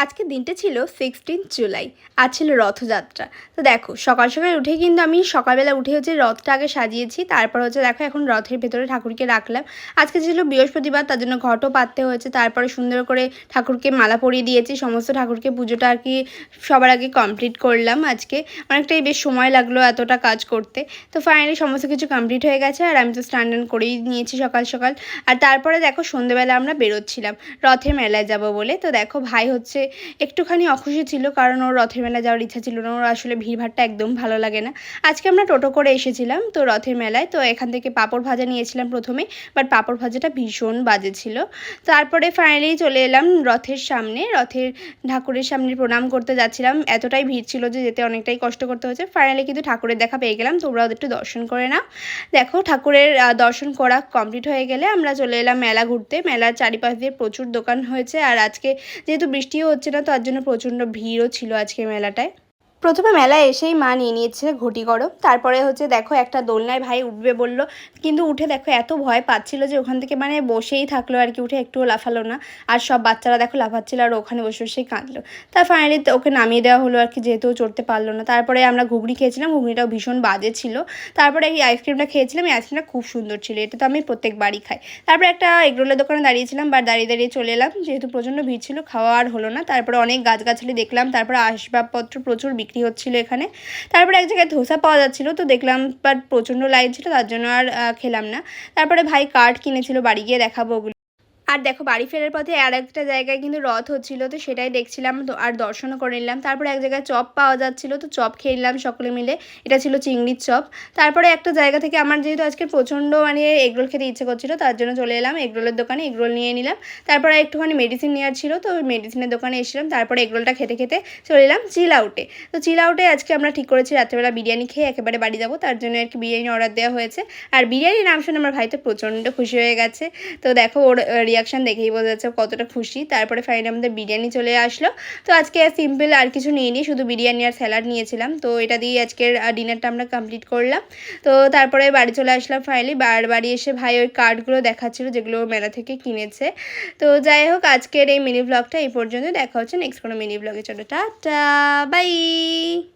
আজকের দিনটা ছিল 16 জুলাই। আজ ছিল রথযাত্রা। তো দেখো সকাল সকাল উঠে কিন্তু আমি সকালবেলা উঠে হচ্ছে রথটা আগে সাজিয়েছি, তারপর হচ্ছে দেখো এখন রথের ভেতরে ঠাকুরকে রাখলাম। আজকে ছিল বৃহস্পতিবার, তার জন্য ঘটও পাততে হয়েছে। তারপরে সুন্দর করে ঠাকুরকে মালা পরিয়ে দিয়েছি, সমস্ত ঠাকুরকে পুজোটা আর কি সবার আগে কমপ্লিট করলাম। আজকে অনেকটাই বেশ সময় লাগলো এতটা কাজ করতে। তো ফাইনালি সমস্ত কিছু কমপ্লিট হয়ে গেছে, আর আমি তো স্নান টান করেই নিয়েছি সকাল সকাল। আর তারপরে দেখো সন্ধ্যেবেলা আমরা বেরোচ্ছিলাম রথের মেলায় যাব বলে। তো দেখো ভাই হচ্ছে একটুখানি অখুশি ছিল, কারণ ওর রথের মেলায় যাওয়ার ইচ্ছা ছিল না, ওর আসলে ভিড়ভাড়টা একদম ভালো লাগে না। আজকে আমরা টোটো করে এসেছিলাম তো রথের মেলায়, তো এখান থেকে পাঁপড় ভাজা নিয়েছিলাম প্রথমে, বাট পাঁপড় ভাজাটা ভীষণ বাজে ছিল। তারপরে ফাইনালি চলে এলাম রথের সামনে, রথের ঠাকুরের সামনে প্রণাম করতে যাচ্ছিলাম। এতটাই ভিড় ছিল যে যেতে অনেকটাই কষ্ট করতে হয়েছে। ফাইনালি কিন্তু ঠাকুরের দেখা পেয়ে গেলাম, তোমরাও একটু দর্শন করে নাও। দেখো ঠাকুরের দর্শন করা কমপ্লিট হয়ে গেলে আমরা চলে এলাম মেলা ঘুরতে। মেলার চারিপাশ দিয়ে প্রচুর দোকান হয়েছে, আর আজকে যেহেতু বৃষ্টিও হচ্ছে না, তার জন্য প্রচণ্ড ভিড়ও ছিল আজকে মেলাটায়। প্রথমে মেলায় এসেই মা নিয়ে নিয়েছে ঘটি গরম, তারপরে হচ্ছে দেখো একটা দোলনায় ভাই উঠবে বলল, কিন্তু উঠে দেখো এত ভয় পাচ্ছিল যে ওখান থেকে মানে বসেই থাকলো আর কি, উঠে একটুও লাফালো না। আর সব বাচ্চারা দেখো লাফাচ্ছিল, আর ওখানে বসে বসেই কাঁদলো। তার ফাইনালি ওকে নামিয়ে দেওয়া হলো আর কি, যেহেতু চড়তে পারলো না। তারপরে আমরা ঘুগনি খেয়েছিলাম, ঘুগনিটাও ভীষণ বাজে ছিল। তারপরে এই আইসক্রিমটা খেয়েছিলাম, এই আইসক্রিমটা খুব সুন্দর ছিল, এটা তো আমি প্রত্যেকবারই খাই। তারপরে একটা এগরোলের দোকানে দাঁড়িয়েছিলাম, বাট দাঁড়িয়ে দাঁড়িয়ে চলে এলাম, যেহেতু প্রচণ্ড ভিড় ছিল খাওয়া আর হলো না। তারপরে অনেক গাছগাছালি দেখলাম, তারপরে আসবাবপত্র প্রচুর বিক্রি হচ্ছিলো এখানে। তারপরে এক জায়গায় ধোসা পাওয়া যাচ্ছিলো, তো দেখলাম বাট প্রচণ্ড লাইন ছিল, তার জন্য আর খেলাম না। তারপরে ভাই কার্ড কিনেছিল, বাড়ি গিয়ে দেখাবো ওগুলো। আর দেখো বাড়ি ফেরার পথে আর একটা জায়গায় কিন্তু রথ হচ্ছিল, তো সেটাই দেখছিলাম, তো আর দর্শনও করে নিলাম। তারপরে এক জায়গায় চপ পাওয়া যাচ্ছিল, তো চপ খেয়ে নিলাম সকলে মিলে, এটা ছিল চিংড়ির চপ। তারপরে একটা জায়গা থেকে আমার যেহেতু আজকে প্রচণ্ড মানে এগরোল খেতে ইচ্ছে করছিল, তার জন্য চলে এলাম এগরোলের দোকানে, এগরোল নিয়ে নিলাম। তারপরে একটুখানি মেডিসিন নেওয়ার ছিল, তো ওই মেডিসিনের দোকানে এসেছিলাম। তারপরে এগরোলটা খেতে খেতে চলে এলাম চিল আউটে। তো চিল আউটে আজকে আমরা ঠিক করেছি রাত্রেবেলা বিরিয়ানি খেয়ে একেবারে বাড়ি যাবো, তার জন্য আর কি বিরিয়ানি অর্ডার দেওয়া হয়েছে। আর বিরিয়ানির নাম শুনে আমার ভাই তো প্রচণ্ড খুশি হয়ে গেছে, তো দেখো ওর রিয়াকশান দেখেই বোঝা যাচ্ছে কতটা খুশি। তারপরে ফাইনালি আমাদের বিরিয়ানি চলে আসলো। তো আজকে সিম্পল আর কিছু নিইনি, শুধু বিরিয়ানি আর স্যালাড নিয়েছিলাম, তো এটা দিয়ে আজকের ডিনারটা আমরা কমপ্লিট করলাম। তো তারপরে বাড়ি চলে আসলাম ফাইনালি। বাড়ি এসে ভাই ওই কার্ডগুলো দেখাচ্ছিল যেগুলো মেলা থেকে কিনেছে। তো যাই হোক আজকের এই মিনি ব্লগটা এই পর্যন্ত, দেখা হচ্ছে নেক্সট কোনো মিনি ব্লগে। চলো টাটা, বাই।